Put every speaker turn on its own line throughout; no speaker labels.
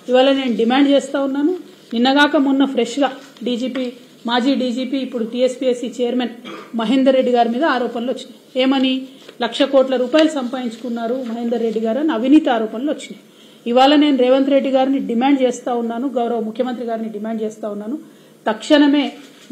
ఇవాళ నేను డిమాండ్ చేస్తూ ఉన్నాను. నిన్నగాక మొన్న ఫ్రెష్గా డీజీపీ, మాజీ డీజీపీ, ఇప్పుడు టీఎస్పీఎస్సీ చైర్మన్ మహేందర్ రెడ్డి గారి మీద ఆరోపణలు వచ్చినాయి. ఏమని? 1,00,00,000 కోట్ల రూపాయలు సంపాదించుకున్నారు మహేందర్ రెడ్డి గారు అని అవినీతి ఆరోపణలు వచ్చినాయి. ఇవాళ నేను రేవంత్ రెడ్డి గారిని డిమాండ్ చేస్తూ ఉన్నాను, గౌరవ ముఖ్యమంత్రి గారిని డిమాండ్ చేస్తూ ఉన్నాను, తక్షణమే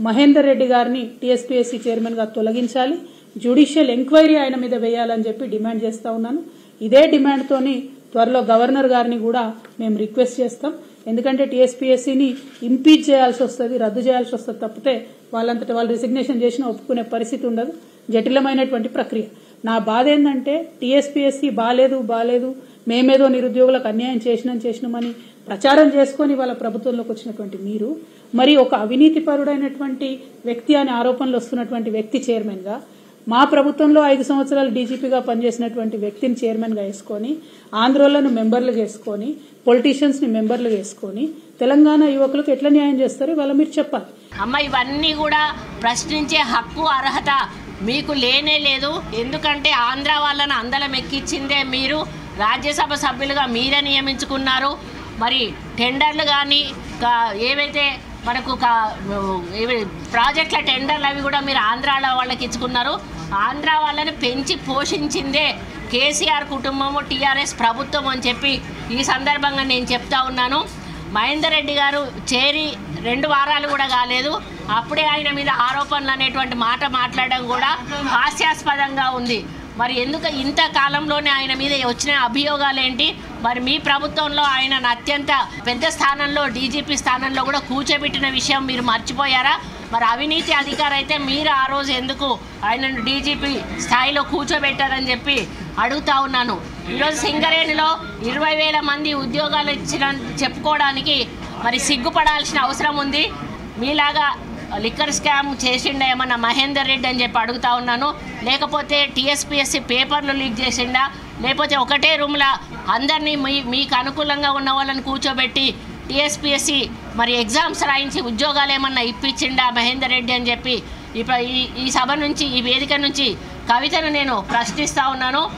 మహేందర్ రెడ్డి గారిని టీఎస్పీఎస్సీ చైర్మన్గా తొలగించాలి, జ్యుడిషియల్ ఎంక్వైరీ ఆయన మీద వేయాలని చెప్పి డిమాండ్ చేస్తూ ఉన్నాను. ఇదే డిమాండ్తోని త్వరలో గవర్నర్ గారిని కూడా మేము రిక్వెస్ట్ చేస్తాం. ఎందుకంటే టీఎస్పీఎస్సీని ఇంపీచ్ చేయాల్సి వస్తుంది, రద్దు చేయాల్సి వస్తుంది తప్పితే వాళ్ళంతటా వాళ్ళు రిసిగ్నేషన్ చేసినా ఒప్పుకునే పరిస్థితి ఉండదు. జటిలమైనటువంటి ప్రక్రియ. నా బాధ ఏంటంటే టీఎస్పీఎస్సీ బాలేదు, మేమేదో నిరుద్యోగులకు అన్యాయం చేసినామని ప్రచారం చేసుకుని వాళ్ళ ప్రభుత్వంలోకి వచ్చినటువంటి మీరు మరి ఒక అవినీతిపరుడైనటువంటి వ్యక్తి అనే ఆరోపణలు వస్తున్నటువంటి వ్యక్తి చైర్మన్గా, మా ప్రభుత్వంలో 5 సంవత్సరాలు డీజీపీగా పనిచేసినటువంటి వ్యక్తిని చైర్మన్గా వేసుకొని, ఆంధ్రోళ్లను మెంబర్లుగా వేసుకొని, పొలిటీషియన్స్ని మెంబర్లుగా వేసుకొని తెలంగాణ యువకులకు ఎట్లా న్యాయం చేస్తారు ఇవాళ మీరు చెప్పాలి.
అమ్మ, ఇవన్నీ కూడా ప్రశ్నించే హక్కు, అర్హత మీకు లేనే లేదు. ఎందుకంటే ఆంధ్ర వాళ్ళని అందలం ఎక్కించిందే మీరు, రాజ్యసభ సభ్యులుగా మీరే నియమించుకున్నారు. మరి టెండర్లు కానీ ఏవైతే మనకు ప్రాజెక్టుల టెండర్లు అవి కూడా మీరు ఆంధ్ర వాళ్ళకి ఇచ్చుకున్నారు. ఆంధ్ర వాళ్ళని పెంచి పోషించిందే కేసీఆర్ కుటుంబము, టీఆర్ఎస్ ప్రభుత్వం అని చెప్పి ఈ సందర్భంగా నేను చెప్తా ఉన్నాను. మహేందర్ రెడ్డి గారు చేరి 2 వారాలు కూడా కాలేదు, అప్పుడే ఆయన మీద ఆరోపణలు అనేటువంటి మాట మాట్లాడడం కూడా హాస్యాస్పదంగా ఉంది. మరి ఎందుకు ఇంత కాలంలోనే ఆయన మీద వచ్చిన అభియోగాలు ఏంటి? మరి మీ ప్రభుత్వంలో ఆయన అత్యంత పెద్ద స్థానంలో, డీజీపీ స్థానంలో కూడా కూర్చోబెట్టిన విషయం మీరు మర్చిపోయారా? మరి అవినీతి అధికారి అయితే మీరు ఆ రోజు ఎందుకు ఆయనను డీజీపీ స్థాయిలో కూర్చోబెట్టారని చెప్పి అడుగుతా ఉన్నాను. ఈరోజు సింగరేణిలో 20,000 మంది ఉద్యోగాలు ఇచ్చిన చెప్పుకోవడానికి మరి సిగ్గుపడాల్సిన అవసరం ఉంది. మీలాగా లిక్కర్ స్కామ్ చేసిండా ఏమన్నా మహేందర్ రెడ్డి అని చెప్పి అడుగుతా ఉన్నాను. లేకపోతే టీఎస్పీఎస్సీ పేపర్లు లీక్ చేసిండా, లేకపోతే ఒకటే రూమ్లో అందరినీ మీకు అనుకూలంగా ఉన్న వాళ్ళని కూర్చోబెట్టి టీఎస్పీఎస్సీ మరి ఎగ్జామ్స్ రాయించి ఉద్యోగాలు ఏమన్నా ఇప్పించిండా మహేందర్ రెడ్డి అని చెప్పి ఈ సభ నుంచి, ఈ వేదిక నుంచి కవితను నేను ప్రశ్నిస్తూ ఉన్నాను.